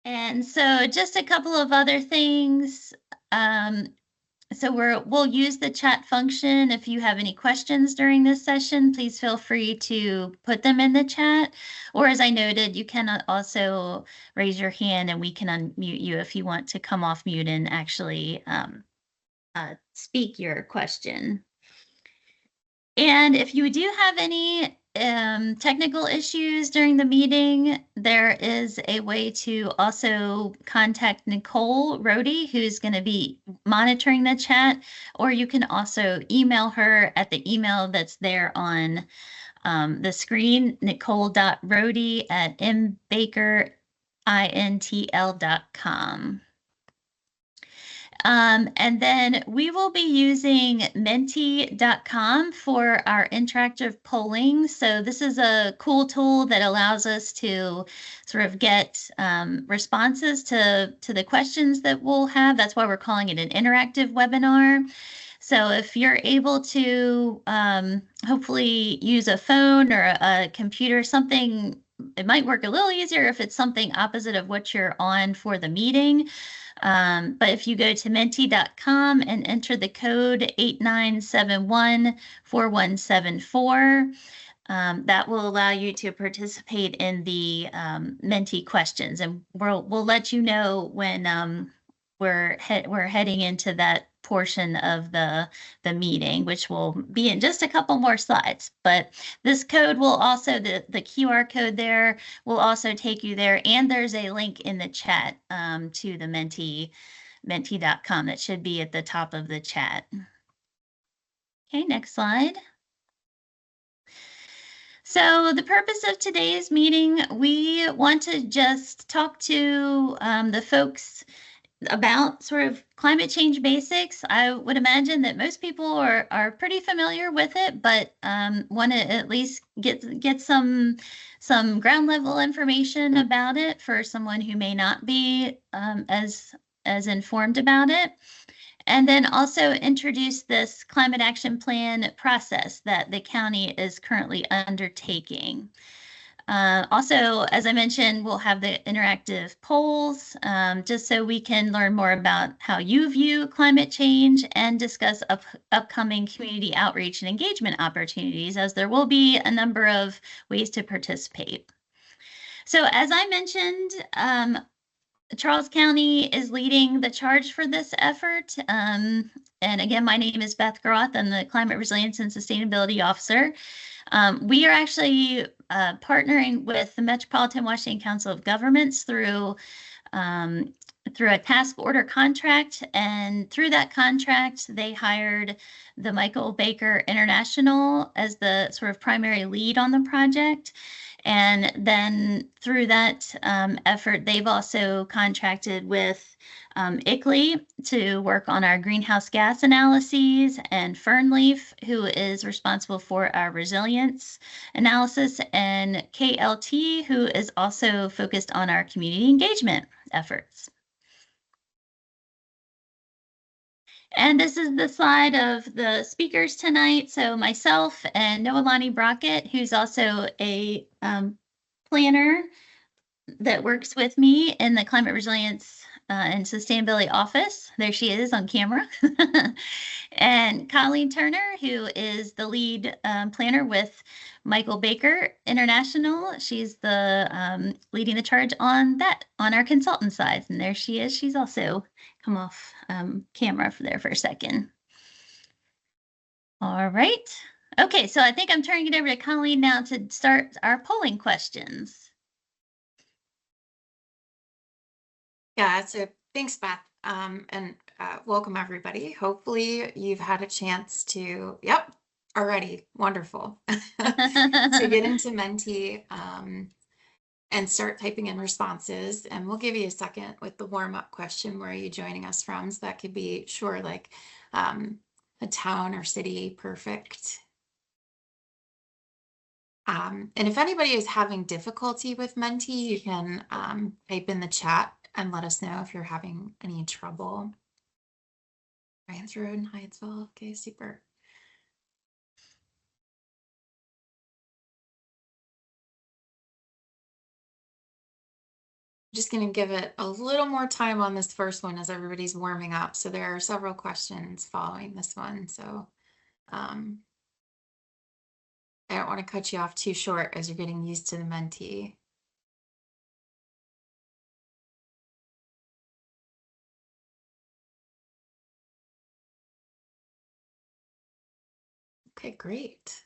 And so just a couple of other things. So we'll use the chat function. If you have any questions during this session, please feel free to put them in the chat. Or as I noted, you can also raise your hand and we can unmute you if you want to come off mute and actually speak your question. And if you do have any technical issues during the meeting, there is a way to also contact Nicole Rohde, who's going to be monitoring the chat, or you can also email her at the email that's there on the screen, nicole.rohde@mbakerintl.com. And then we will be using menti.com for our interactive polling. So this is a cool tool that allows us to sort of get responses to the questions that we'll have. That's why we're calling it an interactive webinar. So if you're able to hopefully use a phone or a computer, something, it might work a little easier if it's something opposite of what you're on for the meeting. But if you go to menti.com and enter the code 89714174, that will allow you to participate in the Menti questions, and we'll let you know when we're heading into that portion of the meeting, which will be in just a couple more slides. But this code will also, the QR code there will also take you there, and there's a link in the chat to the menti.com that should be at the top of the chat. Okay, next slide. So the purpose of today's meeting, we want to just talk to the folks about sort of climate change basics. I would imagine that most people are pretty familiar with it, but want to at least get some ground level information about it for someone who may not be as informed about it. And then also introduce this climate action plan process that the county is currently undertaking. Also, as I mentioned, we'll have the interactive polls just so we can learn more about how you view climate change and discuss upcoming community outreach and engagement opportunities, as there will be a number of ways to participate. So as I mentioned, Charles County is leading the charge for this effort. And again, my name is Beth Groth. I'm the Climate Resilience and Sustainability Officer. We are actually partnering with the Metropolitan Washington Council of Governments through a task order contract. And through that contract, they hired the Michael Baker International as the sort of primary lead on the project. And then through that effort, they've also contracted with ICLEI to work on our greenhouse gas analyses, and Fernleaf, who is responsible for our resilience analysis, and KLT, who is also focused on our community engagement efforts. And this is the slide of the speakers tonight. So myself and Noelani Brockett, who's also a planner that works with me in the Climate Resilience and Sustainability Office. There she is on camera. And Colleen Turner, who is the lead planner with Michael Baker International. She's the leading the charge on that, on our consultant side. And there she is. She's also come off camera for a second. All right. Okay, so I think I'm turning it over to Colleen now to start our polling questions. Yeah, so thanks, Beth, and welcome everybody. Hopefully you've had a chance to, already, wonderful, to get into Menti and start typing in responses. And we'll give you a second with the warm-up question, where are you joining us from? So that could be, sure, like a town or city, perfect. And if anybody is having difficulty with Menti, you can type in the chat and let us know if you're having any trouble. Ryan's Road in Hyattsville. Okay, super. Just going to give it a little more time on this first one as everybody's warming up. So there are several questions following this one. So um, I don't want to cut you off too short as you're getting used to the Menti. Okay, great.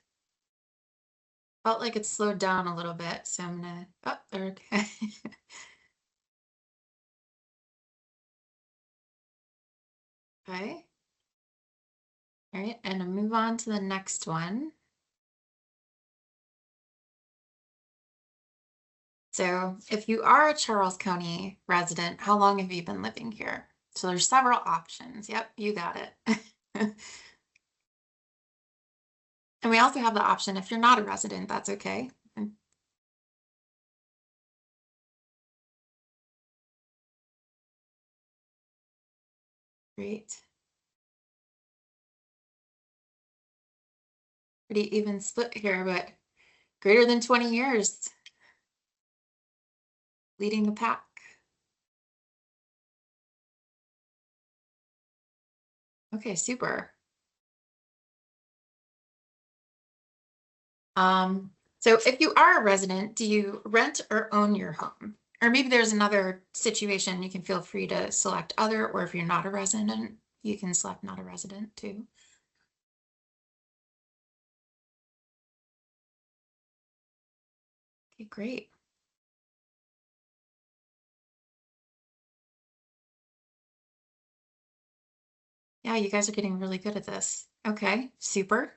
Felt like it slowed down a little bit, so I'm gonna, oh, there, okay. Okay. All right, and I'll move on to the next one. So if you are a Charles County resident, how long have you been living here? So there's several options. Yep, you got it. And we also have the option, if you're not a resident, that's okay. Great. Pretty even split here, but greater than 20 years leading the pack. Okay, super. So if you are a resident, do you rent or own your home? Or maybe there's another situation, you can feel free to select other, or if you're not a resident, you can select not a resident too. Okay, great. Yeah, you guys are getting really good at this. Okay, super.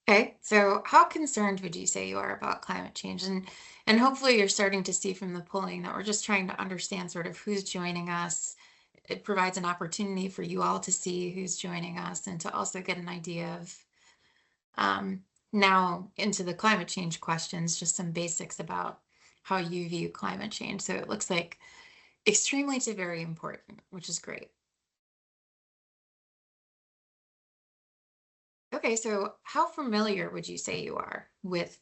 Okay, so how concerned would you say you are about climate change? And hopefully you're starting to see from the polling that we're just trying to understand sort of who's joining us. It provides an opportunity for you all to see who's joining us and to also get an idea of now into the climate change questions, just some basics about how you view climate change. So it looks like extremely to very important, which is great. Okay, so how familiar would you say you are with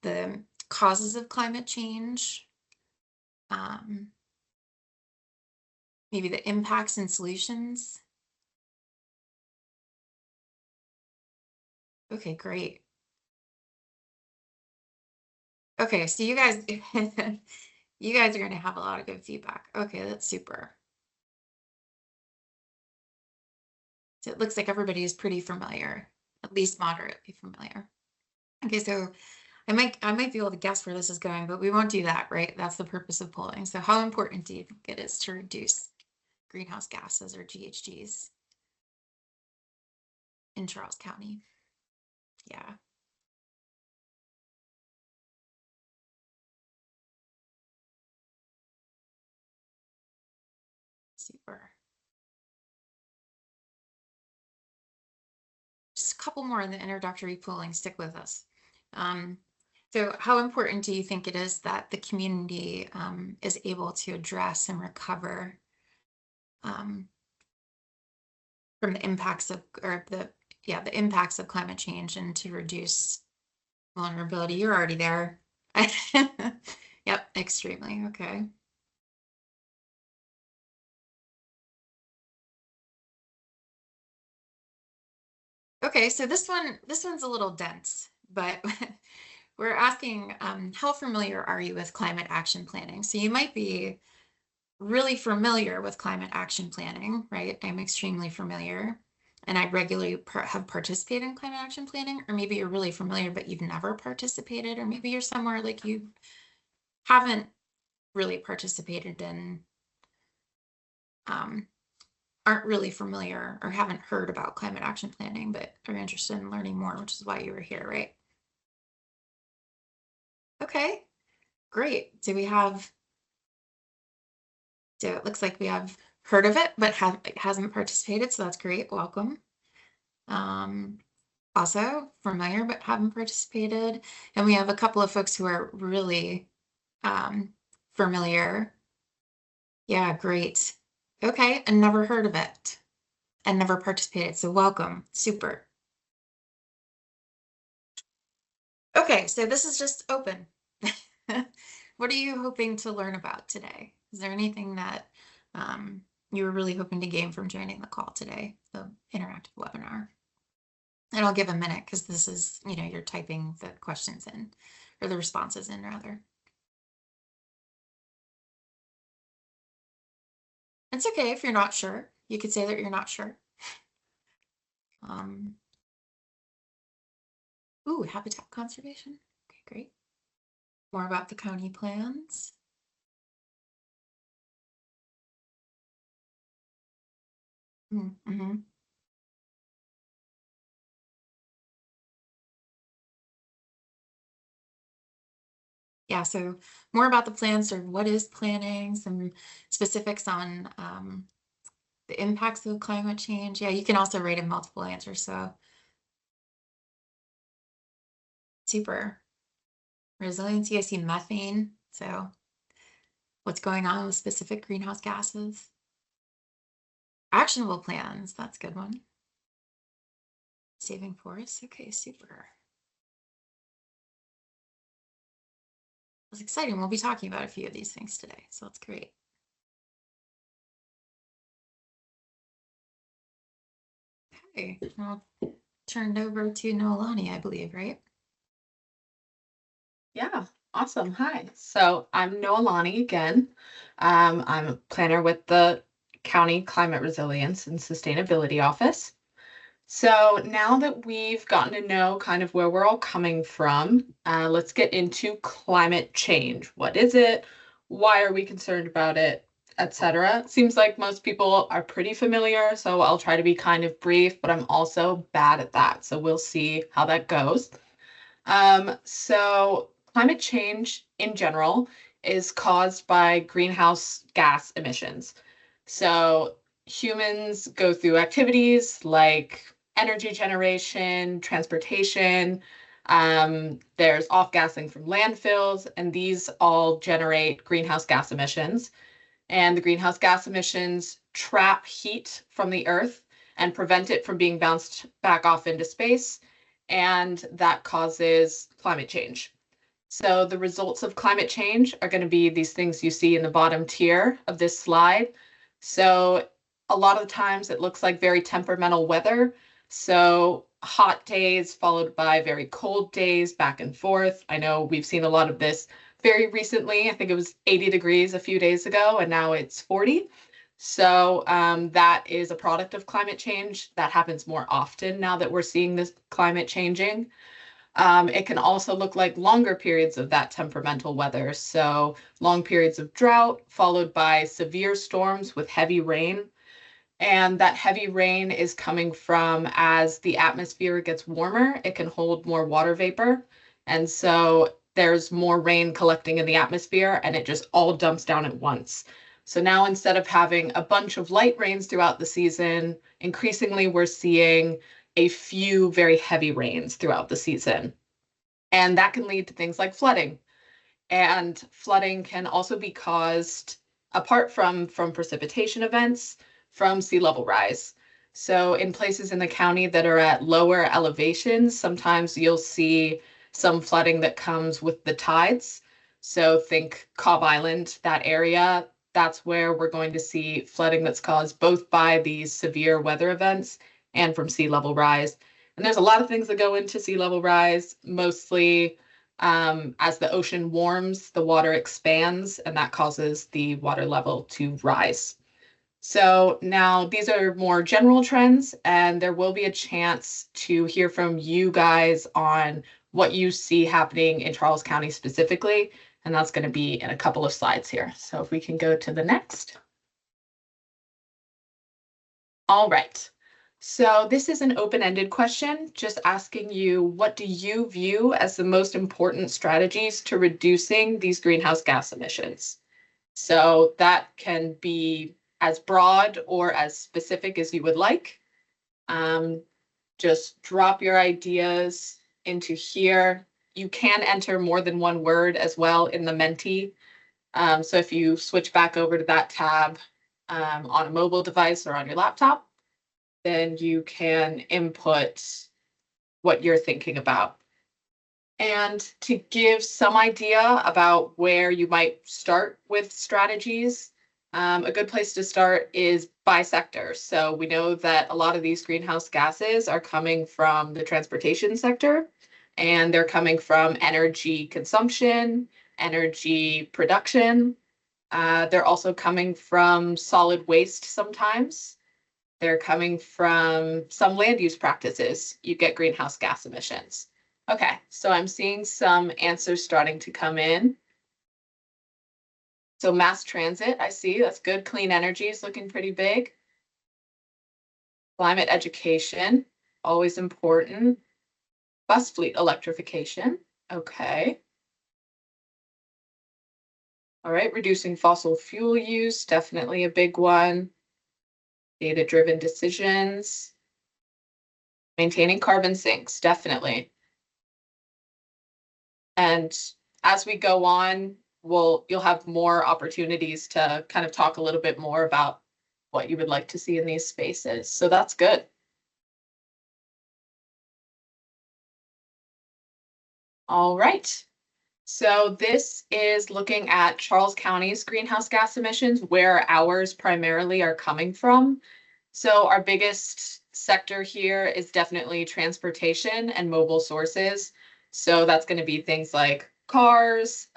the causes of climate change, um, maybe the impacts and solutions? Okay, great. Okay, so you guys, you guys are going to have a lot of good feedback. Okay, that's super. So it looks like everybody is pretty familiar, at least moderately familiar. Okay, so I might be able to guess where this is going, but we won't do that, right? That's the purpose of polling. So how important do you think it is to reduce greenhouse gases or GHGs in Charles County? Yeah. Super. Just a couple more in the introductory polling. Stick with us. Um, so how important do you think it is that the community is able to address and recover um, from the impacts of, or the impacts of climate change and to reduce vulnerability? You're already there. Yep, extremely. Okay. Okay, so this one's a little dense, but we're asking how familiar are you with climate action planning? So you might be really familiar with climate action planning, right? I'm extremely familiar, and I regularly have participated in climate action planning, or maybe you're really familiar, but you've never participated, or maybe you're somewhere like you haven't really participated in, um, aren't really familiar or haven't heard about climate action planning, but are interested in learning more, which is why you were here, right? Okay, great. So it looks like we have heard of it, but hasn't participated, so that's great. Welcome. Um, Also familiar, but haven't participated. And we have a couple of folks who are really familiar. Yeah, great. Okay, and never heard of it and never participated. So welcome. Super. Okay, so this is just open. What are you hoping to learn about today? Is there anything that you were really hoping to gain from joining the call today, the interactive webinar? And I'll give a minute because this is, you're typing the questions in, or the responses in rather. It's okay if you're not sure. You could say that you're not sure. Ooh, habitat conservation. Okay, great. More about the county plans. Mm-hmm. Yeah, so more about the plans, or what is planning, some specifics on the impacts of climate change. Yeah, you can also rate in multiple answers, so super. Resiliency, I see methane, so what's going on with specific greenhouse gases. Actionable plans, that's a good one. Saving forests, okay, super. It's exciting. We'll be talking about a few of these things today, so that's great. Okay, I'll turn it over to Noelani, I believe, right? Yeah, awesome. Hi. So I'm Noelani again. I'm a planner with the County Climate Resilience and Sustainability Office. So now that we've gotten to know kind of where we're all coming from, let's get into climate change. What is it? Why are we concerned about it? Etc. Seems like most people are pretty familiar, so I'll try to be kind of brief, but I'm also bad at that. So we'll see how that goes. So climate change in general is caused by greenhouse gas emissions. So humans go through activities like energy generation, transportation, there's off-gassing from landfills, and these all generate greenhouse gas emissions. And the greenhouse gas emissions trap heat from the earth and prevent it from being bounced back off into space, and that causes climate change. So the results of climate change are going to be these things you see in the bottom tier of this slide. So a lot of the times it looks like very temperamental weather. So hot days followed by very cold days back and forth. I know we've seen a lot of this very recently. I think it was 80 degrees a few days ago, and now it's 40. So that is a product of climate change. That happens more often now that we're seeing this climate changing. It can also look like longer periods of that temperamental weather. So long periods of drought followed by severe storms with heavy rain. And that heavy rain is coming from, as the atmosphere gets warmer, it can hold more water vapor. And so there's more rain collecting in the atmosphere and it just all dumps down at once. So now instead of having a bunch of light rains throughout the season, increasingly we're seeing a few very heavy rains throughout the season. And that can lead to things like flooding. And flooding can also be caused, apart from precipitation events, from sea level rise. So in places in the county that are at lower elevations, sometimes you'll see some flooding that comes with the tides. So think Cobb Island, that area, that's where we're going to see flooding that's caused both by these severe weather events and from sea level rise. And there's a lot of things that go into sea level rise, mostly as the ocean warms, the water expands, and that causes the water level to rise. So now these are more general trends, and there will be a chance to hear from you guys on what you see happening in Charles County specifically, and that's going to be in a couple of slides here. So if we can go to the next. All right. So this is an open-ended question, just asking you, what do you view as the most important strategies to reducing these greenhouse gas emissions? So that can be as broad or as specific as you would like. Just drop your ideas into here. You can enter more than one word as well in the Menti. So if you switch back over to that tab on a mobile device or on your laptop, then you can input what you're thinking about. And to give some idea about where you might start with strategies, a good place to start is by sector. So we know that a lot of these greenhouse gases are coming from the transportation sector, and they're coming from energy consumption, energy production. They're also coming from solid waste sometimes. They're coming from some land use practices. You get greenhouse gas emissions. Okay, so I'm seeing some answers starting to come in. So mass transit, I see, that's good. Clean energy is looking pretty big. Climate education, always important. Bus fleet electrification, okay. All right, reducing fossil fuel use, definitely a big one. Data-driven decisions. Maintaining carbon sinks, definitely. And as we go on, you'll have more opportunities to kind of talk a little bit more about what you would like to see in these spaces. So that's good. All right. So this is looking at Charles County's greenhouse gas emissions, where ours primarily are coming from. So our biggest sector here is definitely transportation and mobile sources. So that's going to be things like cars,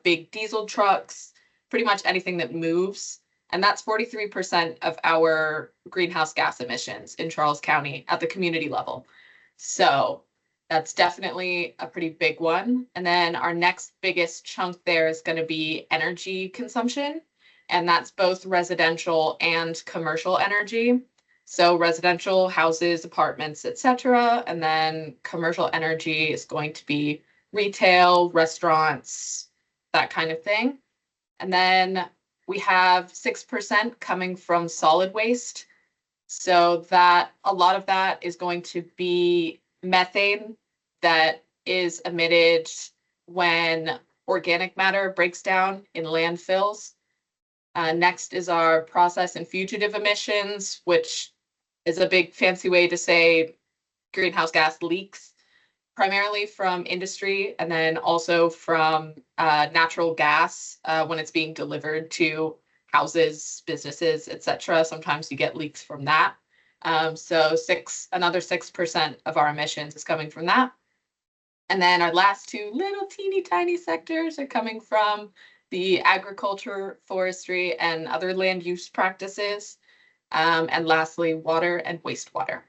big diesel trucks, pretty much anything that moves. And that's 43% of our greenhouse gas emissions in Charles County at the community level. So that's definitely a pretty big one. And then our next biggest chunk there is going to be energy consumption. And that's both residential and commercial energy. So residential houses, apartments, etc. And then commercial energy is going to be retail, restaurants, that kind of thing. And then we have 6% coming from solid waste. So that a lot of that is going to be methane that is emitted when organic matter breaks down in landfills. Next is our process and fugitive emissions, which is a big fancy way to say greenhouse gas leaks, primarily from industry and then also from natural gas when it's being delivered to houses, businesses, etc. Sometimes you get leaks from that. So another 6% of our emissions is coming from that. And then our last two little teeny tiny sectors are coming from the agriculture, forestry, and other land use practices. And lastly, water and wastewater.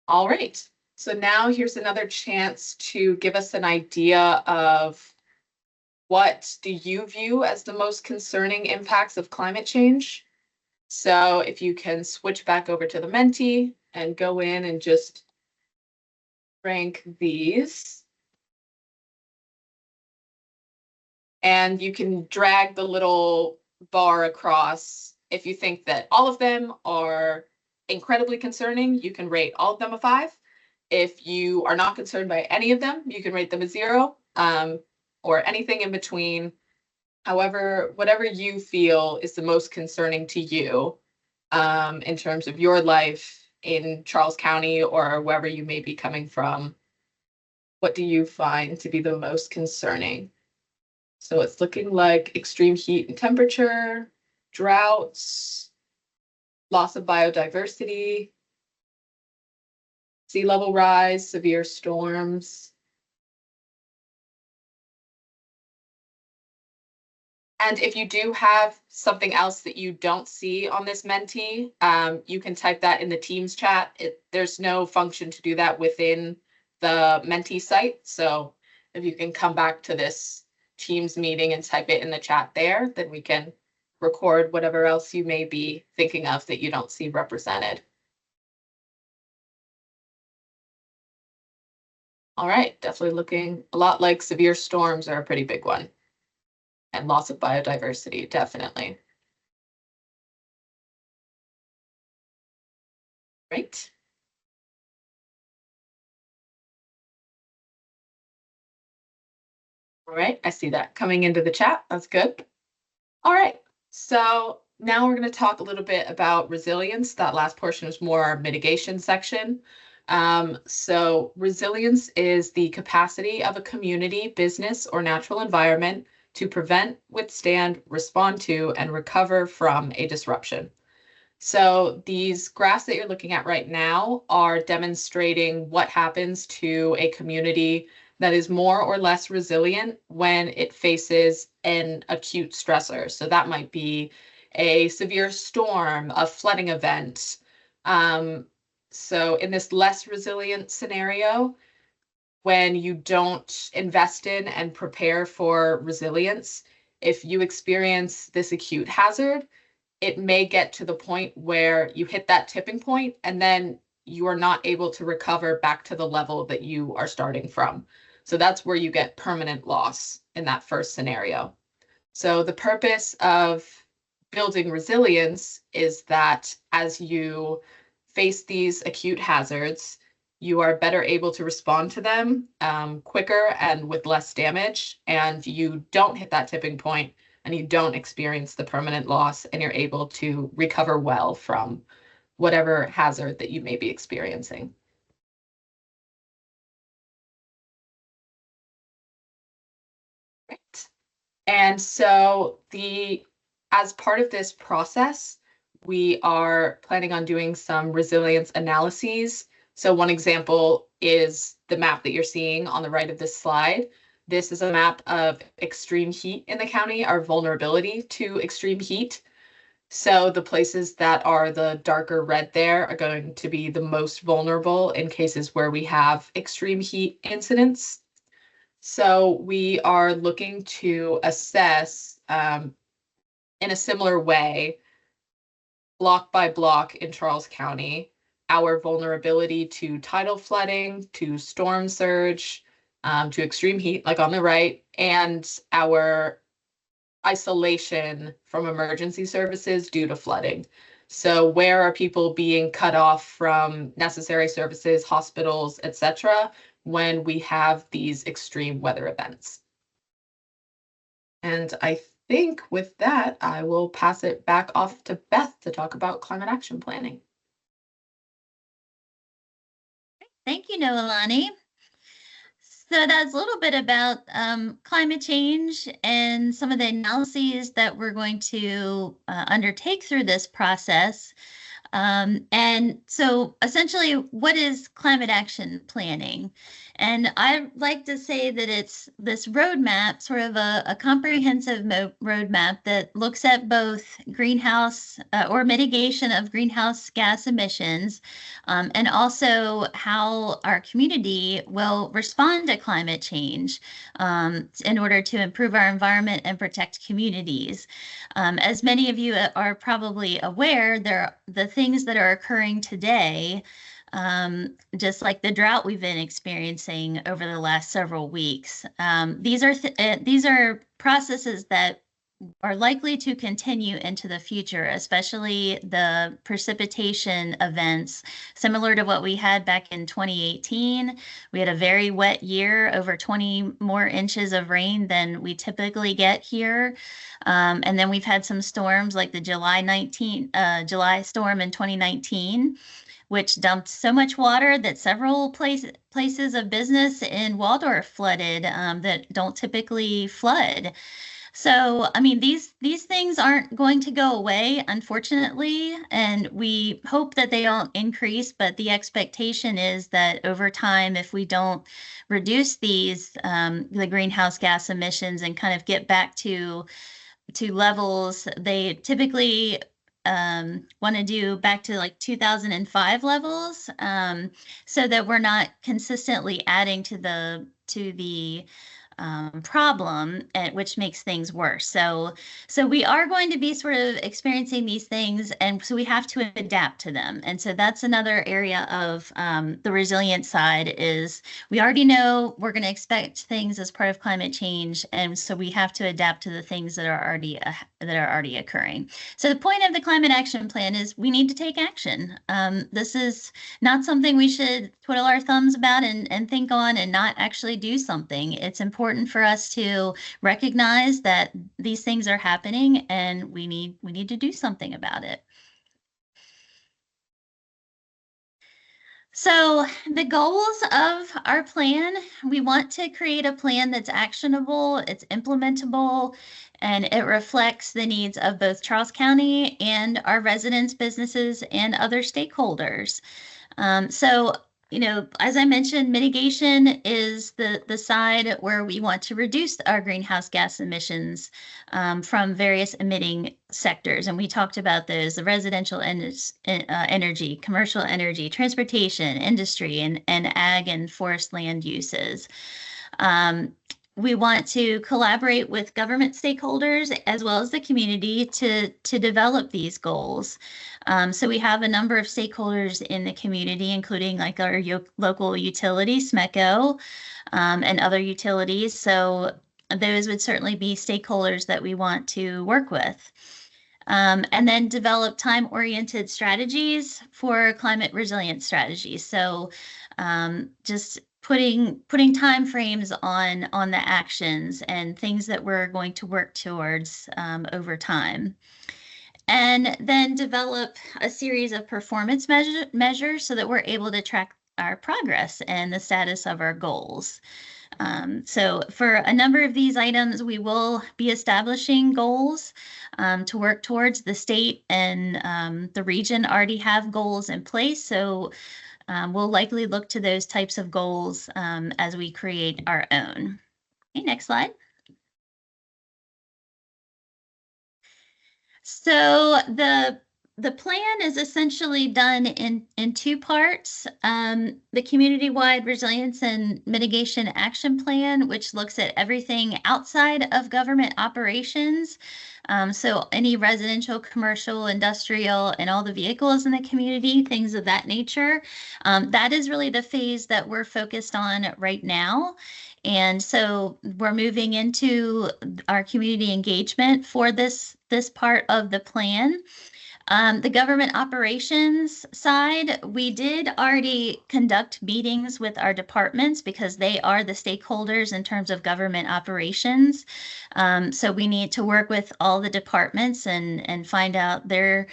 All right, so now here's another chance to give us an idea of what do you view as the most concerning impacts of climate change? So if you can switch back over to the Menti and go in and just rank these. And you can drag the little bar across. If you think that all of them are incredibly concerning, you can rate all of them a 5. If you are not concerned by any of them, you can rate them a 0, or anything in between. However, whatever you feel is the most concerning to you in terms of your life in Charles County or wherever you may be coming from, what do you find to be the most concerning? So it's looking like extreme heat and temperature, droughts, loss of biodiversity, sea level rise, severe storms. And if you do have something else that you don't see on this Menti, you can type that in the Teams chat. There's no function to do that within the Menti site. So if you can come back to this Teams meeting and type it in the chat there, then we can record whatever else you may be thinking of that you don't see represented. All right, definitely looking a lot like severe storms are a pretty big one. And loss of biodiversity, definitely. Right. All right, I see that coming into the chat. That's good. All right, so now we're going to talk a little bit about resilience. That last portion is more our mitigation section. So resilience is the capacity of a community, business, or natural environment to prevent, withstand, respond to, and recover from a disruption. So these graphs that you're looking at right now are demonstrating what happens to a community that is more or less resilient when it faces an acute stressor. So that might be a severe storm, a flooding event. So in this less resilient scenario, when you don't invest in and prepare for resilience, if you experience this acute hazard, it may get to the point where you hit that tipping point and then you are not able to recover back to the level that you are starting from. So that's where you get permanent loss in that first scenario. So the purpose of building resilience is that as you face these acute hazards, you are better able to respond to them quicker and with less damage, and you don't hit that tipping point and you don't experience the permanent loss, and you're able to recover well from whatever hazard that you may be experiencing. Right. And so as part of this process, we are planning on doing some resilience analyses. So one example is the map that you're seeing on the right of this slide. This is a map of extreme heat in the county, our vulnerability to extreme heat. So the places that are the darker red there are going to be the most vulnerable in cases where we have extreme heat incidents. So we are looking to assess in a similar way, block by block in Charles County, our vulnerability to tidal flooding, to storm surge, to extreme heat, like on the right, and our isolation from emergency services due to flooding. So where are people being cut off from necessary services, hospitals, etc., when we have these extreme weather events? And I think with that, I will pass it back off to Beth to talk about climate action planning. Thank you, Noelani. So that's a little bit about climate change and some of the analyses that we're going to undertake through this process. And so essentially, what is climate action planning? And I like to say that it's this roadmap, sort of a comprehensive roadmap that looks at both greenhouse or mitigation of greenhouse gas emissions, and also how our community will respond to climate change in order to improve our environment and protect communities. As many of you are probably aware, the things that are occurring today, just like the drought we've been experiencing over the last several weeks. These are processes that are likely to continue into the future, especially the precipitation events, similar to what we had back in 2018. We had a very wet year, over 20 more inches of rain than we typically get here. And then we've had some storms like the July storm in 2019, which dumped so much water that several places of business in Waldorf flooded that don't typically flood. So, I mean, these things aren't going to go away, unfortunately, and we hope that they don't increase, but the expectation is that over time, if we don't reduce the greenhouse gas emissions and kind of get back to levels they typically want to do back to like 2005 levels, so that we're not consistently adding to the problem, which makes things worse. So we are going to be sort of experiencing these things, and so we have to adapt to them. And so that's another area of the resilient side is we already know we're going to expect things as part of climate change, and so we have to adapt to the things that are already occurring. So the point of the climate action plan is we need to take action. This is not something we should twiddle our thumbs about and think on and not actually do something. It's important for us to recognize that these things are happening and we need to do something about it. So the goals of our plan, we want to create a plan that's actionable, it's implementable, and it reflects the needs of both Charles County and our residents, businesses, and other stakeholders. So, as I mentioned, mitigation is the side where we want to reduce our greenhouse gas emissions from various emitting sectors. And we talked about those, the residential energy, commercial energy, transportation, industry, and ag and forest land uses. We want to collaborate with government stakeholders as well as the community to develop these goals. So we have a number of stakeholders in the community, including like our local utility, SMECO, and other utilities. So those would certainly be stakeholders that we want to work with. And then develop time-oriented strategies for climate resilience strategies. So just putting time frames on the actions and things that we're going to work towards over time. And then develop a series of performance measures so that we're able to track our progress and the status of our goals. So for a number of these items, we will be establishing goals to work towards. The state and the region already have goals in place. So we'll likely look to those types of goals as we create our own. Okay, next slide. So the plan is essentially done in two parts. The community-wide resilience and mitigation action plan, which looks at everything outside of government operations. So any residential, commercial, industrial, and all the vehicles in the community, things of that nature. That is really the phase that we're focused on right now. And so we're moving into our community engagement for this part of the plan. The government operations side, we did already conduct meetings with our departments because they are the stakeholders in terms of government operations. So we need to work with all the departments and find out their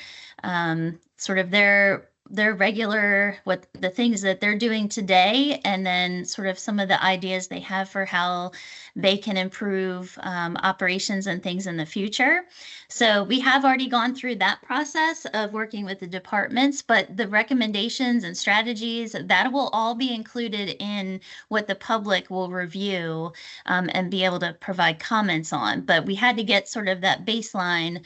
sort of their regular, what the things that they're doing today, and then sort of some of the ideas they have for how they can improve operations and things in the future. So we have already gone through that process of working with the departments, but the recommendations and strategies, that will all be included in what the public will review and be able to provide comments on. But we had to get sort of that baseline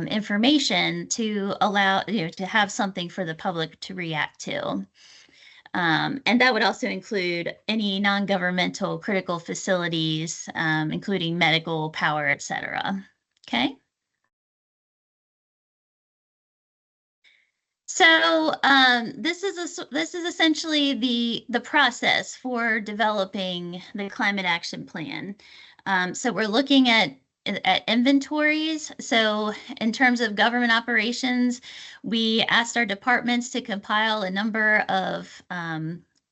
information to allow, to have something for the public to react to. And that would also include any non-governmental critical facilities, including medical, power, et cetera. Okay. So this is essentially the process for developing the climate action plan. So we're looking at inventories. So in terms of government operations, we asked our departments to compile a number of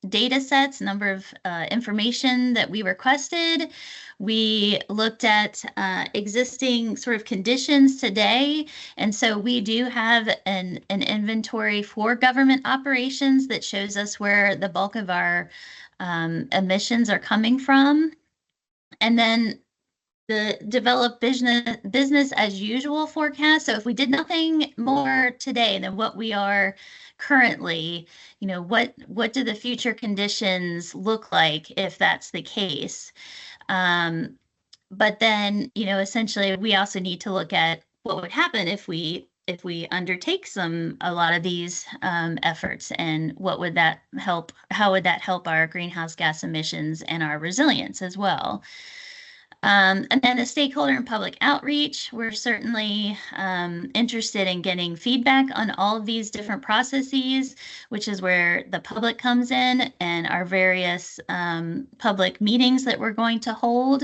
data sets, number of information that we requested. We looked at existing sort of conditions today. And so we do have an inventory for government operations that shows us where the bulk of our emissions are coming from. And then the develop business as usual forecast. So if we did nothing more today than what we are currently, what do the future conditions look like if that's the case? But then, essentially we also need to look at what would happen if we undertake a lot of these efforts, and what would that help? How would that help our greenhouse gas emissions and our resilience as well? And then the stakeholder and public outreach, we're certainly interested in getting feedback on all of these different processes, which is where the public comes in, and our various public meetings that we're going to hold.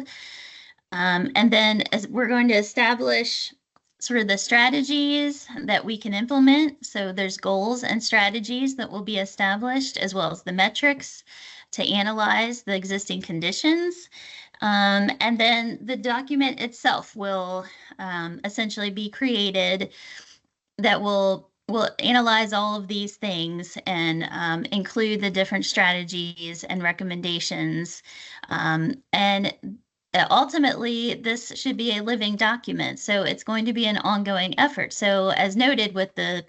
And then as we're going to establish sort of the strategies that we can implement. So there's goals and strategies that will be established, as well as the metrics to analyze the existing conditions. And then the document itself will essentially be created that will we'll analyze all of these things and include the different strategies and recommendations. And ultimately, this should be a living document. So it's going to be an ongoing effort. So as noted with the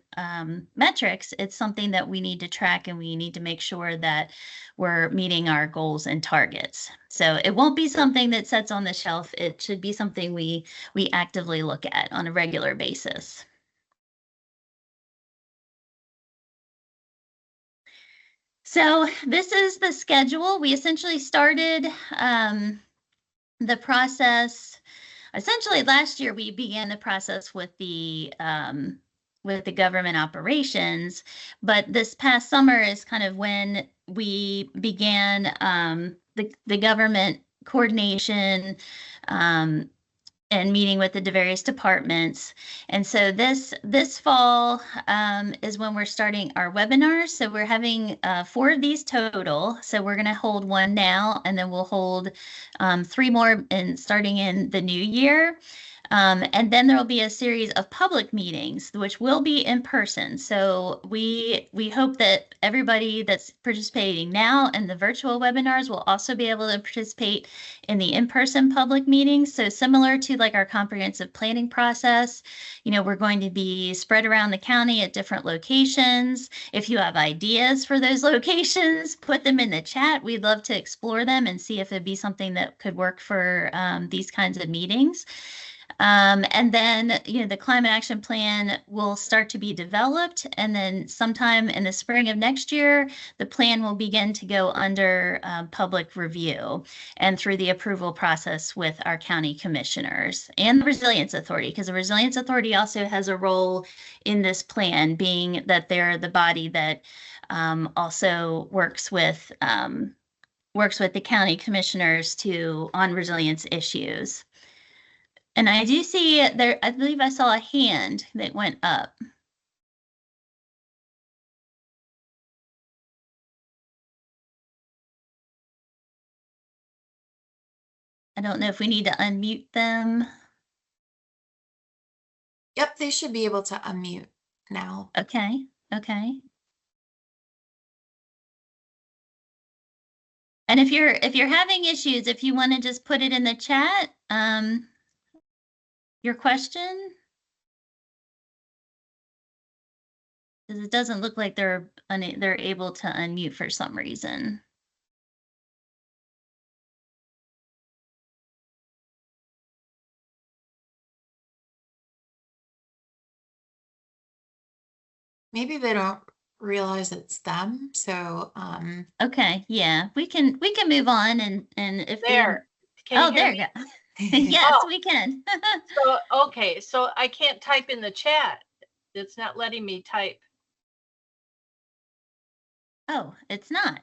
metrics, it's something that we need to track, and we need to make sure that we're meeting our goals and targets. So it won't be something that sits on the shelf. It should be something we actively look at on a regular basis. So this is the schedule. We essentially started the process. Essentially, last year we began the process with the government operations, but this past summer is kind of when we began the government coordination and meeting with the various departments. And so this fall is when we're starting our webinars. So we're having 4 of these total. So we're going to hold one now, and then we'll hold 3 more starting in the new year. And then there will be a series of public meetings, which will be in person. So we hope that everybody that's participating now in the virtual webinars will also be able to participate in the in-person public meetings. So similar to like our comprehensive planning process, we're going to be spread around the county at different locations. If you have ideas for those locations, put them in the chat. We'd love to explore them and see if it'd be something that could work for these kinds of meetings. And then, the climate action plan will start to be developed. And then sometime in the spring of next year, the plan will begin to go under public review and through the approval process with our county commissioners and the Resilience Authority, because the Resilience Authority also has a role in this plan, being that they're the body that also works with the county commissioners on resilience issues. And I do see there, I believe I saw a hand that went up. I don't know if we need to unmute them. Yep, they should be able to unmute now. Okay. And if you're having issues, if you want to just put it in the chat, your question, because it doesn't look like they're able to unmute for some reason. Maybe they don't realize it's them. So okay, yeah, we can move on, and if there. Can you hear there me? you go. Yes, we can. So, okay, so I can't type in the chat. It's not letting me type. Oh, it's not.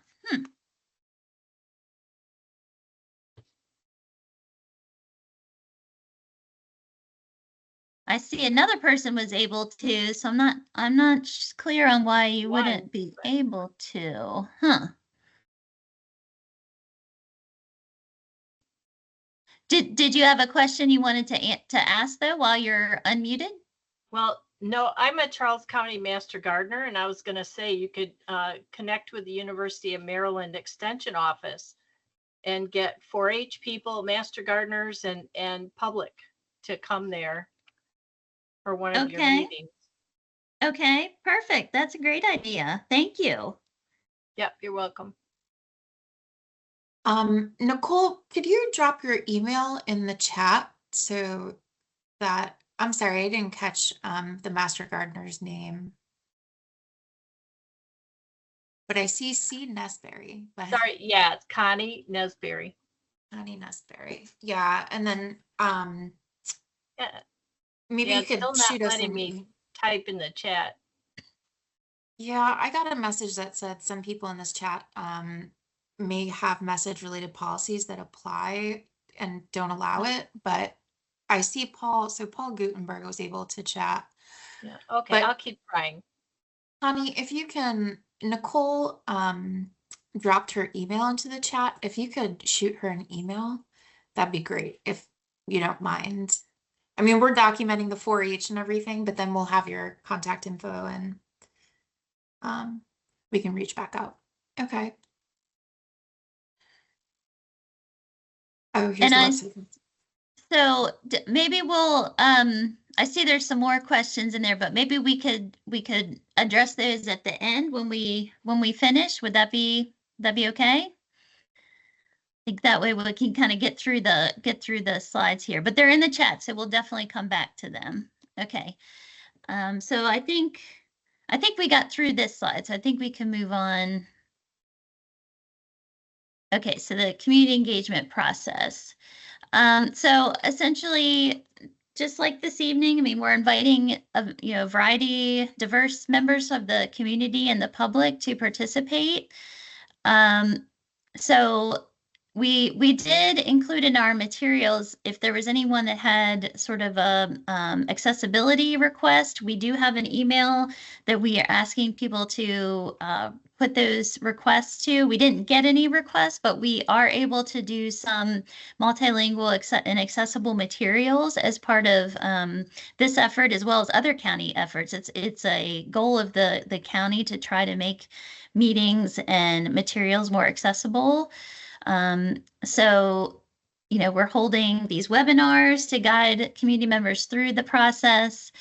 I see another person was able to, so I'm not clear on why you wouldn't be able to. Huh. Did you have a question you wanted to ask though while you're unmuted? Well, no, I'm a Charles County Master Gardener, and I was going to say you could connect with the University of Maryland Extension Office and get 4-H people, Master Gardeners, and public to come there for one of your meetings. Okay, perfect. That's a great idea. Thank you. Yep, you're welcome. Nicole, could you drop your email in the chat so that, I'm sorry, I didn't catch the Master Gardener's name. But I see C. Nesberry. Sorry, yeah, it's Connie Nesberry. Connie Nesberry. Yeah, and then Yeah. maybe you could shoot us an email. Type in the chat. Yeah, I got a message that said some people in this chat may have message related policies that apply and don't allow it, but I see Paul, so Paul Gutenberg was able to chat. Yeah, okay, I'll keep trying. Connie, if you can, Nicole dropped her email into the chat. If you could shoot her an email, that'd be great, if you don't mind. I mean, we're documenting the 4-H and everything, but then we'll have your contact info and we can reach back out. Okay. Oh, here's And the website. so maybe we'll, I see there's some more questions in there, but maybe we could address those at the end when we finish. Would that be okay? I think that way we can kind of get through the slides here, but they're in the chat, so we'll definitely come back to them. Okay. So I think we got through this slide, so I think we can move on. Okay, so the community engagement process. So essentially, just like this evening, I mean, we're inviting a variety, diverse members of the community and the public to participate. So we did include in our materials, if there was anyone that had sort of a accessibility request, we do have an email that we are asking people to put those requests to. We didn't get any requests, but we are able to do some multilingual and accessible materials as part of this effort, as well as other county efforts. It's a goal of the county to try to make meetings and materials more accessible. So, we're holding these webinars to guide community members through the process.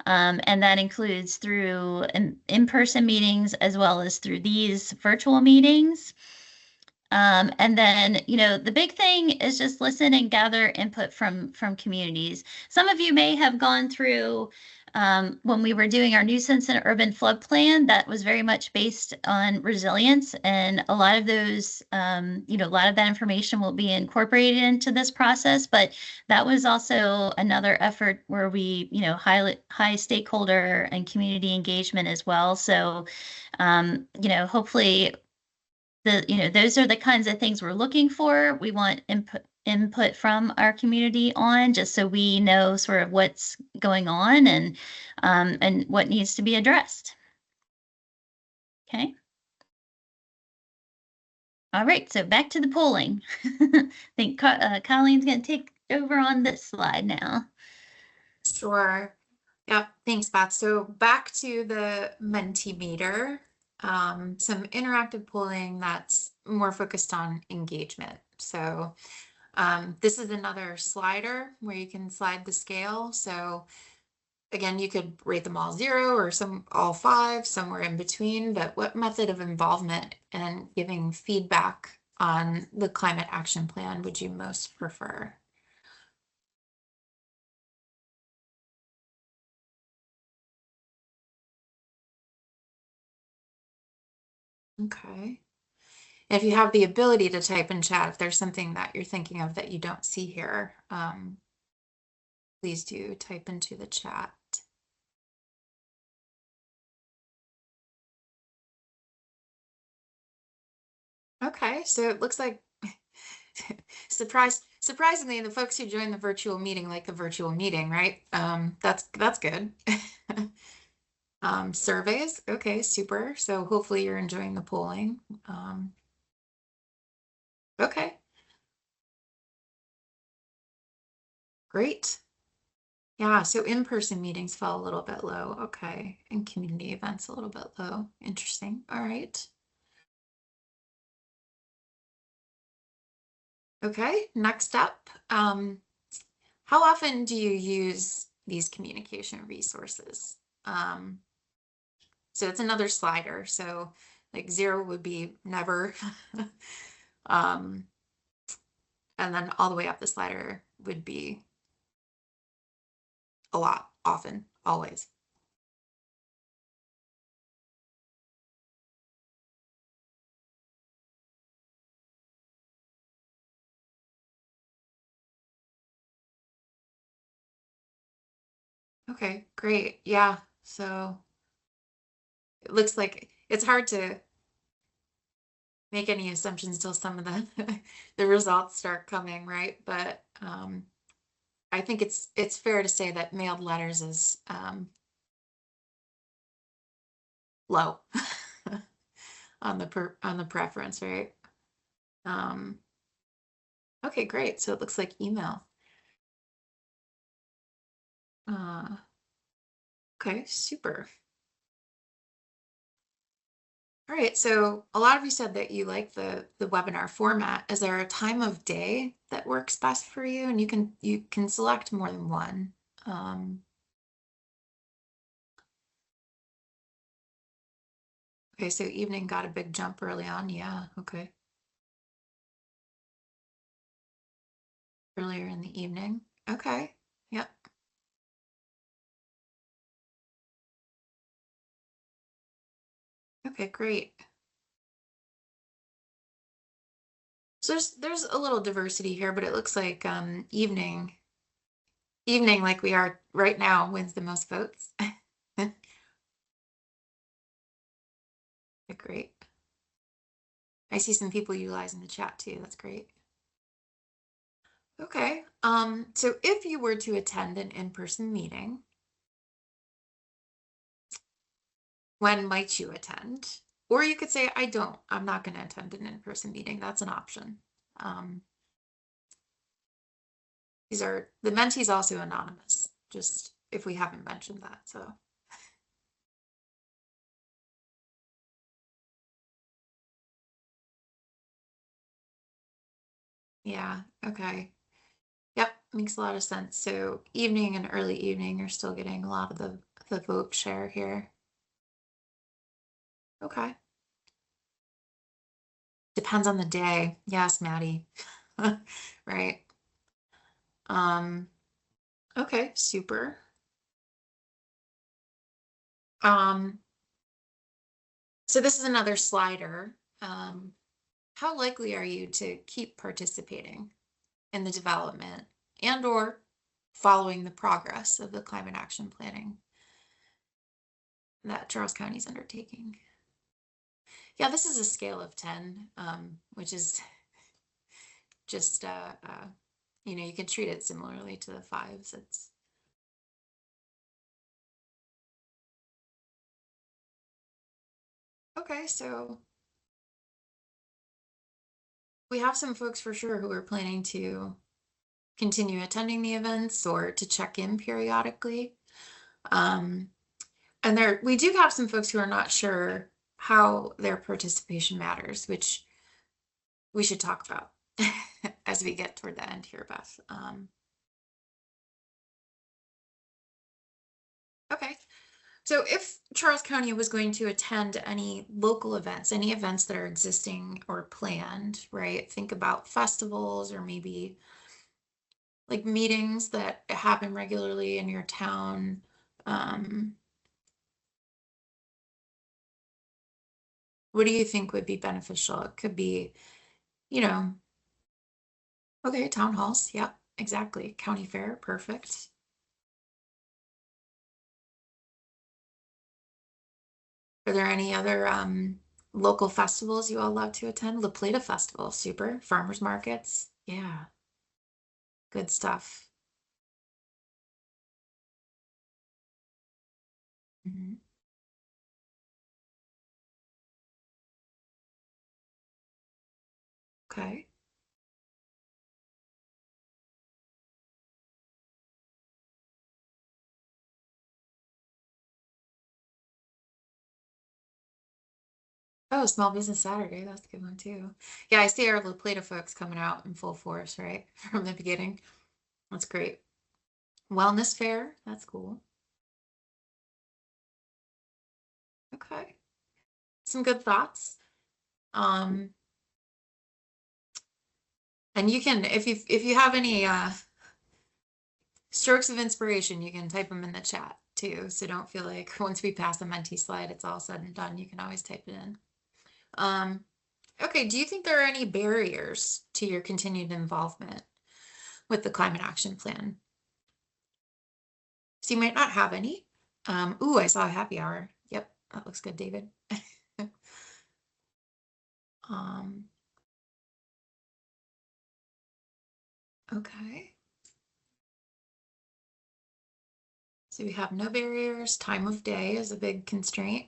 And that includes through in-person meetings as well as through these virtual meetings. And then, the big thing is just listen and gather input from communities. Some of you may have gone through when we were doing our nuisance and urban flood plan, that was very much based on resilience. And a lot of those, a lot of that information will be incorporated into this process. But that was also another effort where we, high stakeholder and community engagement as well. So, hopefully those are the kinds of things we're looking for. We want input from our community on, just so we know sort of what's going on and what needs to be addressed. Okay. All right, so back to the polling. I think Colleen's going to take over on this slide now. Sure. Yep. Thanks, Beth. So back to the Mentimeter. Some interactive polling that's more focused on engagement. So this is another slider where you can slide the scale. So again, you could rate them all 0 or all 5, somewhere in between, but what method of involvement and giving feedback on the climate action plan would you most prefer? Okay. If you have the ability to type in chat, if there's something that you're thinking of that you don't see here, please do type into the chat. Okay, so it looks like surprisingly, the folks who joined the virtual meeting like the virtual meeting, right? That's good. Surveys, okay, super. So hopefully you're enjoying the polling. Okay. Great. Yeah, so in-person meetings fell a little bit low. Okay. And community events a little bit low. Interesting. All right. Okay, next up. How often do you use these communication resources? So it's another slider. So like 0 would be never. And then all the way up the slider would be a lot, often, always. Okay, great. Yeah, so it looks like it's hard to make any assumptions till some of the the results start coming, right? But I think it's fair to say that mailed letters is low on the preference, right? Okay, great. So it looks like email. Okay, super. All right, so a lot of you said that you like the webinar format. Is there a time of day that works best for you? And you can select more than one. Okay, so evening got a big jump early on. Yeah, okay. Earlier in the evening. Okay. Yep. Okay, great. So there's a little diversity here, but it looks like evening like we are right now wins the most votes. Great. I see some people utilizing the chat too. That's great. Okay. So if you were to attend an in-person meeting, when might you attend? Or you could say, I'm not going to attend an in-person meeting. That's an option. The mentee's also anonymous, just if we haven't mentioned that, so. Yeah, okay. Yep, makes a lot of sense. So evening and early evening, you're still getting a lot of the vote share here. Okay. Depends on the day. Yes, Maddie. Right. Okay, super. So this is another slider. How likely are you to keep participating in the development and or following the progress of the climate action planning that Charles County is undertaking? Yeah, this is a scale of 10, which is just, you can treat it similarly to the 5s. It's okay, so we have some folks for sure who are planning to continue attending the events or to check in periodically. And we do have some folks who are not sure how their participation matters, which we should talk about as we get toward the end here, Beth. Okay. So if Charles County was going to attend any local events, any events that are existing or planned, right? Think about festivals or maybe like meetings that happen regularly in your town. What do you think would be beneficial? It could be, okay, town halls. Yep, exactly. County fair, perfect. Are there any other local festivals you all love to attend? La Plata Festival, super. Farmers markets, yeah, good stuff. Mhm. Okay. Oh, Small Business Saturday, that's a good one too. Yeah, I see our La Plata folks coming out in full force, right? From the beginning. That's great. Wellness fair, that's cool. Okay. Some good thoughts. And you can, if you have any strokes of inspiration, you can type them in the chat too. So don't feel like once we pass the Mentee slide, it's all said and done. You can always type it in. Okay, do you think there are any barriers to your continued involvement with the climate action plan? So you might not have any. Ooh, I saw a happy hour. Yep, that looks good, David. Okay. So we have no barriers. Time of day is a big constraint.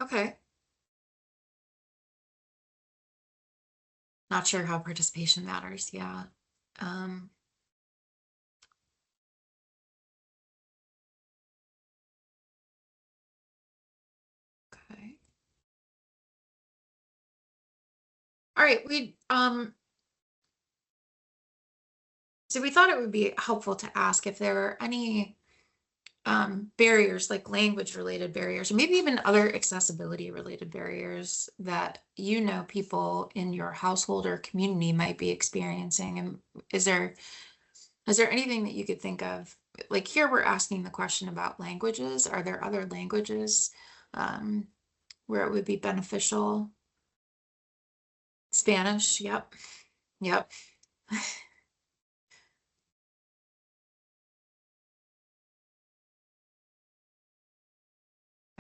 Okay. Not sure how participation matters. Yeah. Um, okay. All right. So we thought it would be helpful to ask if there are any barriers, like language related barriers, or maybe even other accessibility related barriers that people in your household or community might be experiencing. And is there anything that you could think of? Like here, we're asking the question about languages. Are there other languages where it would be beneficial? Spanish. Yep. Yep.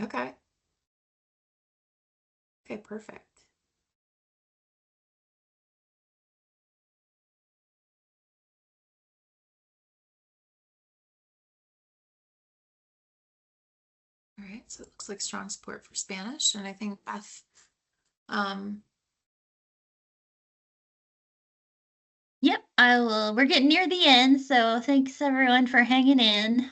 Okay. Okay, perfect. All right, so it looks like strong support for Spanish, and I think Beth, um, Yep, I will. We're getting near the end, so thanks everyone for hanging in.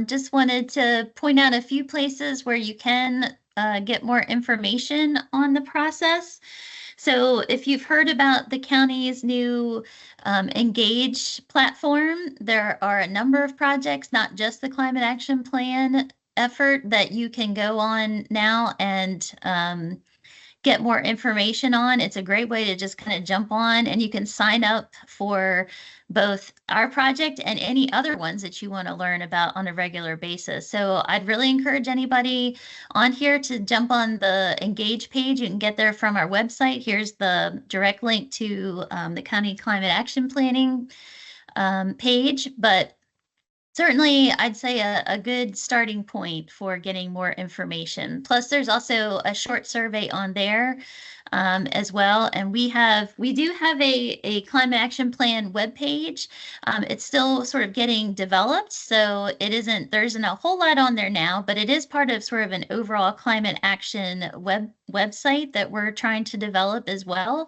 Just wanted to point out a few places where you can get more information on the process. So if you've heard about the county's new Engage platform, there are a number of projects, not just the Climate Action Plan effort, that you can go on now and get more information on. It's a great way to just kind of jump on, and you can sign up for both our project and any other ones that you want to learn about on a regular basis. So I'd really encourage anybody on here to jump on the Engage page. You can get there from our website. Here's the direct link to the County Climate Action Planning page, but certainly, I'd say a good starting point for getting more information. Plus, there's also a short survey on there as well. And we do have a climate action plan webpage. It's still sort of getting developed, so there isn't a whole lot on there now, but it is part of sort of an overall climate action website that we're trying to develop as well.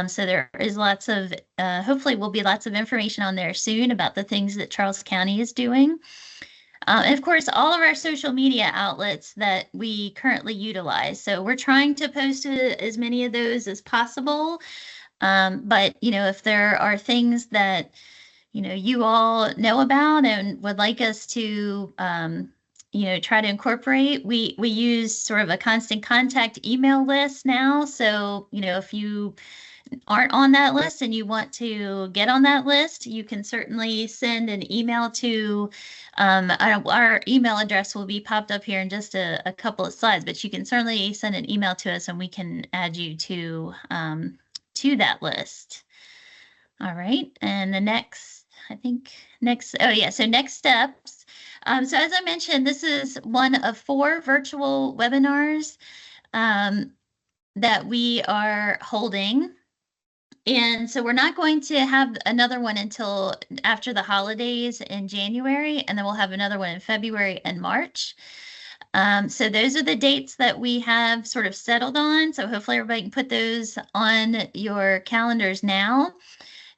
So there is hopefully will be lots of information on there soon about the things that Charles County is doing. And of course, all of our social media outlets that we currently utilize. So we're trying to post as many of those as possible. But, if there are things that, you all know about and would like us to, try to incorporate, we use sort of a constant contact email list now. So, if you aren't on that list and you want to get on that list, you can certainly send an email to our email address will be popped up here in just a couple of slides, but you can certainly send an email to us and we can add you to that list. All right, and the next steps. So as I mentioned, this is one of 4 virtual webinars that we are holding. And so we're not going to have another one until after the holidays in January, and then we'll have another one in February and March. So those are the dates that we have sort of settled on. So hopefully everybody can put those on your calendars now.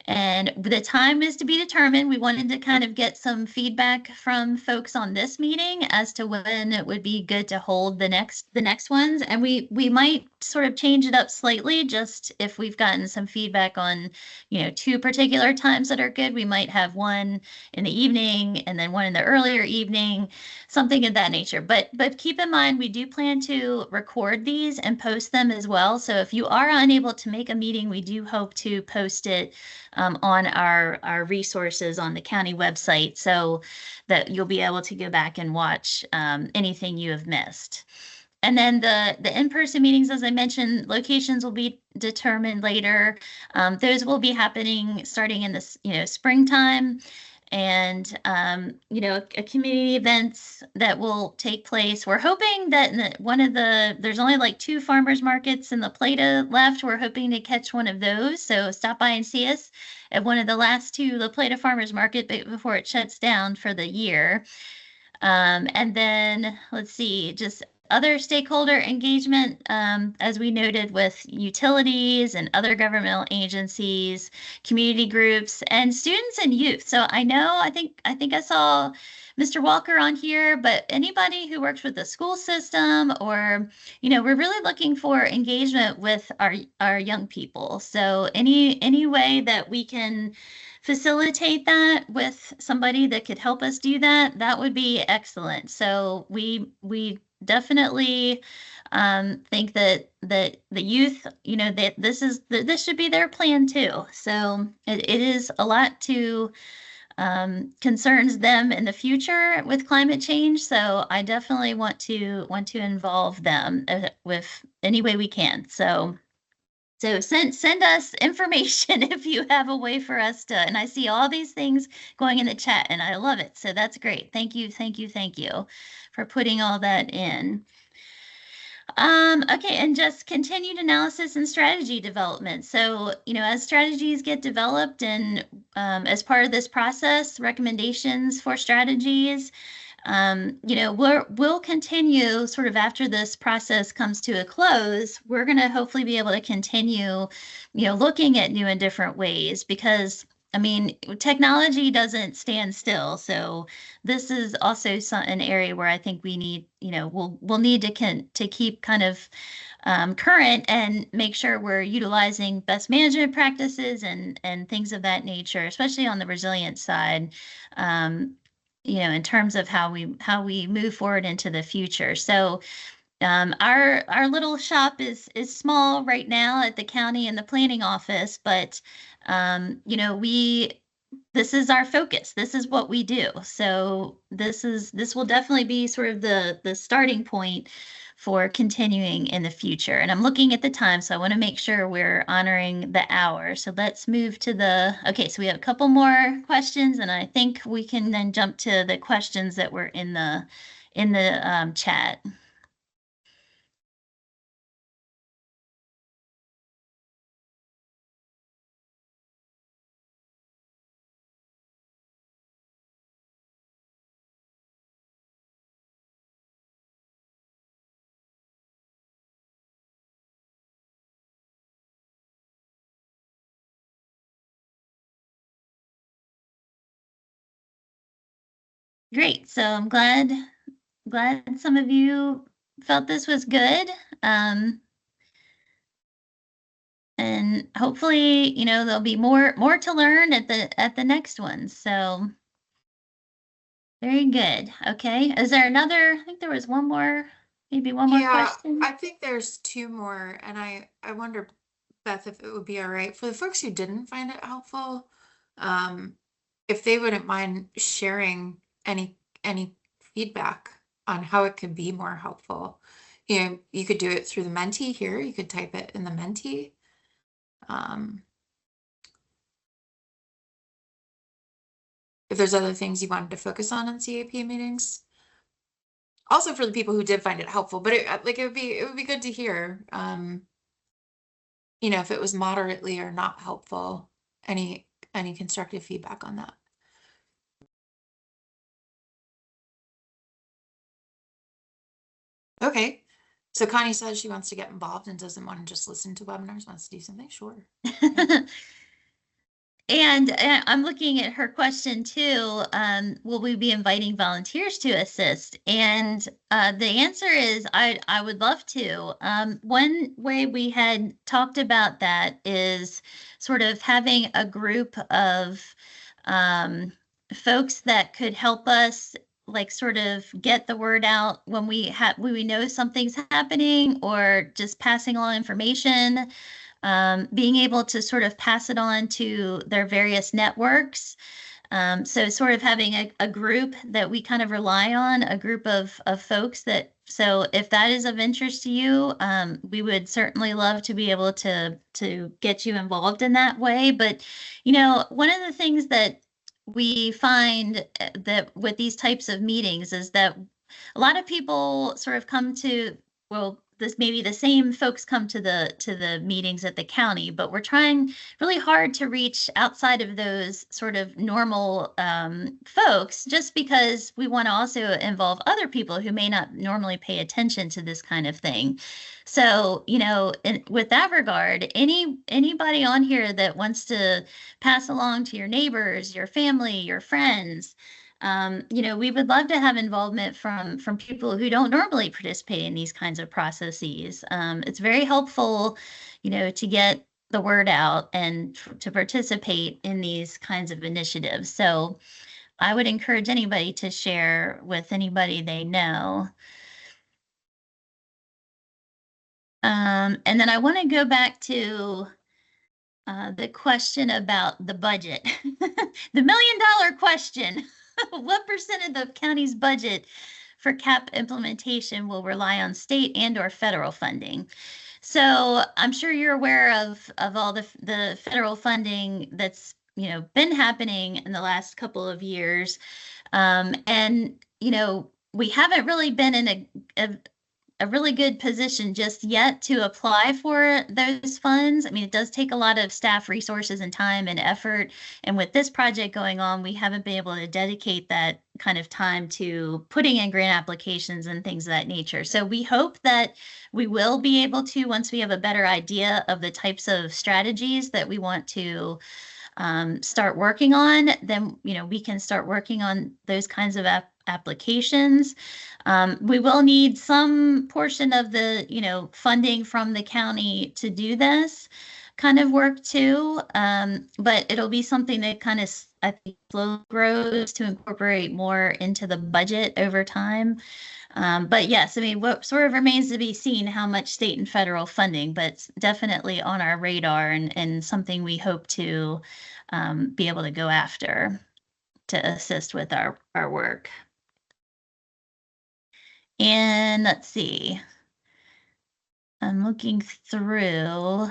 And the time is to be determined. We wanted to kind of get some feedback from folks on this meeting as to when it would be good to hold the next ones. And we might sort of change it up slightly, just if we've gotten some feedback on, 2 particular times that are good. We might have one in the evening and then one in the earlier evening, something of that nature. But keep in mind, we do plan to record these and post them as well. So if you are unable to make a meeting, we do hope to post it on our resources on the county website, so that you'll be able to go back and watch anything you have missed. And then the in-person meetings, as I mentioned, locations will be determined later. Those will be happening starting in the springtime. And community events that will take place. We're hoping that there's only like 2 farmers markets in La Plata left. We're hoping to catch one of those. So stop by and see us at one of the last 2 La Plata Farmers Market before it shuts down for the year. And then let's see, just other stakeholder engagement, as we noted, with utilities and other governmental agencies, community groups, and students and youth. So I think I saw Mr. Walker on here, but anybody who works with the school system, or, we're really looking for engagement with our young people. So any way that we can facilitate that with somebody that could help us do that, that would be excellent. So we definitely think that the youth, that this should be their plan too. So it is a lot to concerns them in the future with climate change. So I definitely want to involve them with any way we can. So send us information if you have a way for us to, and I see all these things going in the chat and I love it. So that's great. Thank you for putting all that in. Okay, and just continued analysis and strategy development. So, as strategies get developed and as part of this process, recommendations for strategies, we'll continue sort of after this process comes to a close. We're going to hopefully be able to continue, looking at new and different ways, because technology doesn't stand still. So this is also an area where I think we need, we'll need to keep kind of current and make sure we're utilizing best management practices and things of that nature, especially on the resilience side. In terms of how we move forward into the future. So our little shop is small right now at the county and the planning office, but this is our focus. This is what we do. So this will definitely be sort of the starting point for continuing in the future. And I'm looking at the time, so I want to make sure we're honoring the hour. So let's move to okay, so we have a couple more questions, and I think we can then jump to the questions that were in the chat. Great. So I'm glad some of you felt this was good. And hopefully, there'll be more to learn at the next one. So very good. Okay. Is there another? I think there was one more, maybe one more question. I think there's two more, and I wonder, Beth, if it would be all right for the folks who didn't find it helpful, if they wouldn't mind sharing any feedback on how it could be more helpful. You could do it through the Menti here. You could type it in the Menti. If there's other things you wanted to focus on in CAP meetings. Also for the people who did find it helpful, but it would be good to hear, if it was moderately or not helpful, any constructive feedback on that. Okay. So Connie says she wants to get involved and doesn't want to just listen to webinars, wants to do something. Sure. And I'm looking at her question too. Will we be inviting volunteers to assist? And the answer is I would love to. One way we had talked about that is sort of having a group of folks that could help us, like, sort of get the word out when we know something's happening, or just passing along information. Being able to sort of pass it on to their various networks. So sort of having a group that we kind of rely on, a group of folks that, so if that is of interest to you, we would certainly love to be able to get you involved in that way. But, one of the things that we find that with these types of meetings is that a lot of people sort of come to, well, maybe the same folks come to the meetings at the county, but we're trying really hard to reach outside of those sort of normal folks, just because we want to also involve other people who may not normally pay attention to this kind of thing. So, with that regard, anybody on here that wants to pass along to your neighbors, your family, your friends, we would love to have involvement from people who don't normally participate in these kinds of processes. It's very helpful, to get the word out and to participate in these kinds of initiatives. So I would encourage anybody to share with anybody they know. And then I want to go back to the question about the budget, the $1 million question. What % of the county's budget for CAP implementation will rely on state and/or federal funding? So I'm sure you're aware of all the federal funding that's been happening in the last couple of years, and we haven't really been in a really good position just yet to apply for those funds. I mean, it does take a lot of staff resources and time and effort. And with this project going on, we haven't been able to dedicate that kind of time to putting in grant applications and things of that nature. So we hope that we will be able to, once we have a better idea of the types of strategies that we want to start working on, then, we can start working on those kinds of applications. We will need some portion of the, funding from the county to do this kind of work too. But it'll be something that kind of, I think, slowly grows to incorporate more into the budget over time. But yes, I mean, what sort of remains to be seen how much state and federal funding, but it's definitely on our radar and something we hope to be able to go after to assist with our work. And let's see. I'm looking through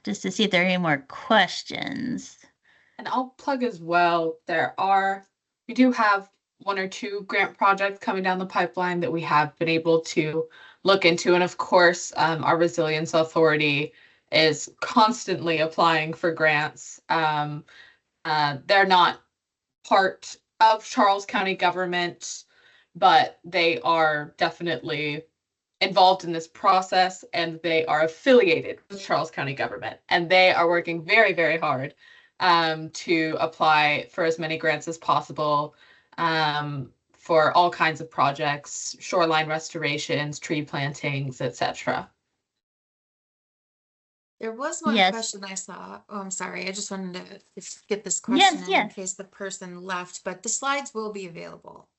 just to see if there are any more questions. And I'll plug as well. We do have 1 or 2 grant projects coming down the pipeline that we have been able to look into. And of course, our Resilience Authority is constantly applying for grants. They're not part of Charles County government, but they are definitely involved in this process, and they are affiliated with Charles County government, and they are working very, very hard to apply for as many grants as possible for all kinds of projects, shoreline restorations, tree plantings, etc. There was one Yes. question I saw. Oh, I'm sorry. I just wanted to get this question in yes. case the person left, but the slides will be available.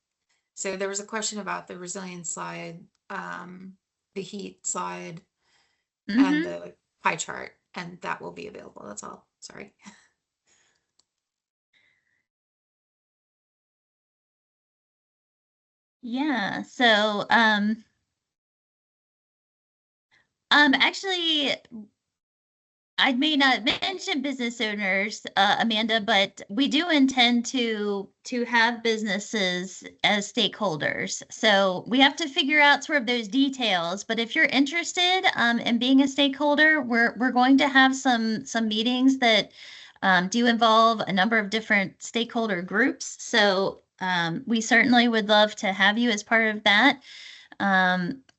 So there was a question about the resilience slide, the heat slide, Mhm. and the pie chart, and that will be available. That's all. Sorry. Yeah, so actually, I may not mention business owners, Amanda, but we do intend to have businesses as stakeholders. So we have to figure out sort of those details. But if you're interested in being a stakeholder, we're going to have some meetings that do involve a number of different stakeholder groups. So we certainly would love to have you as part of that.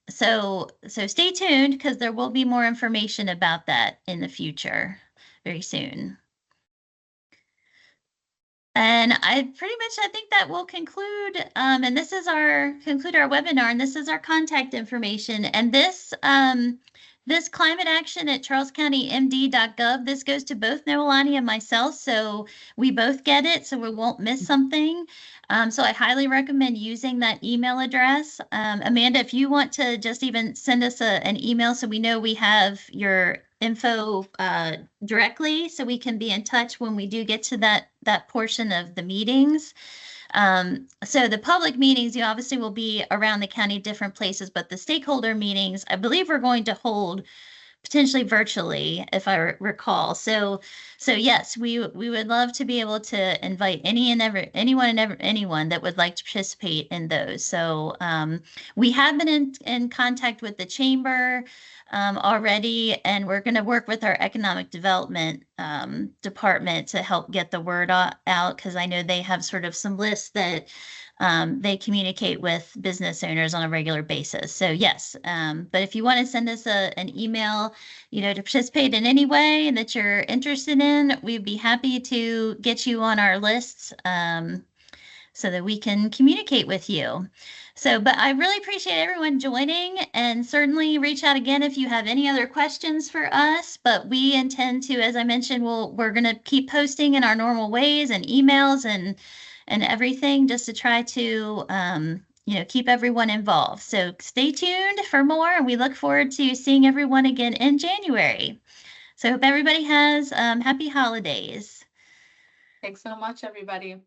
So stay tuned, because there will be more information about that in the future very soon. And I think that will conclude, and this is conclude our webinar, and this is our contact information. And this climate action at charlescountymd.gov, this goes to both Noelani and myself, so we both get it, so we won't miss something. So I highly recommend using that email address. Amanda, if you want to just even send us an email so we know we have your info directly, so we can be in touch when we do get to that portion of the meetings. So the public meetings, you obviously will be around the county, different places, but the stakeholder meetings, I believe we're going to hold potentially virtually, if I recall. So yes, we would love to be able to invite anyone that would like to participate in those. So we have been in contact with the chamber already, and we're going to work with our economic development department to help get the word out, because I know they have sort of some lists that they communicate with business owners on a regular basis. So yes, but if you want to send us an email, to participate in any way that you're interested in, we'd be happy to get you on our lists so that we can communicate with you. So, but I really appreciate everyone joining, and certainly reach out again if you have any other questions for us. But we intend to, as I mentioned, we're going to keep posting in our normal ways and emails and everything, just to try to keep everyone involved. So stay tuned for more, and we look forward to seeing everyone again in January. So I hope everybody has happy holidays. Thanks so much, everybody.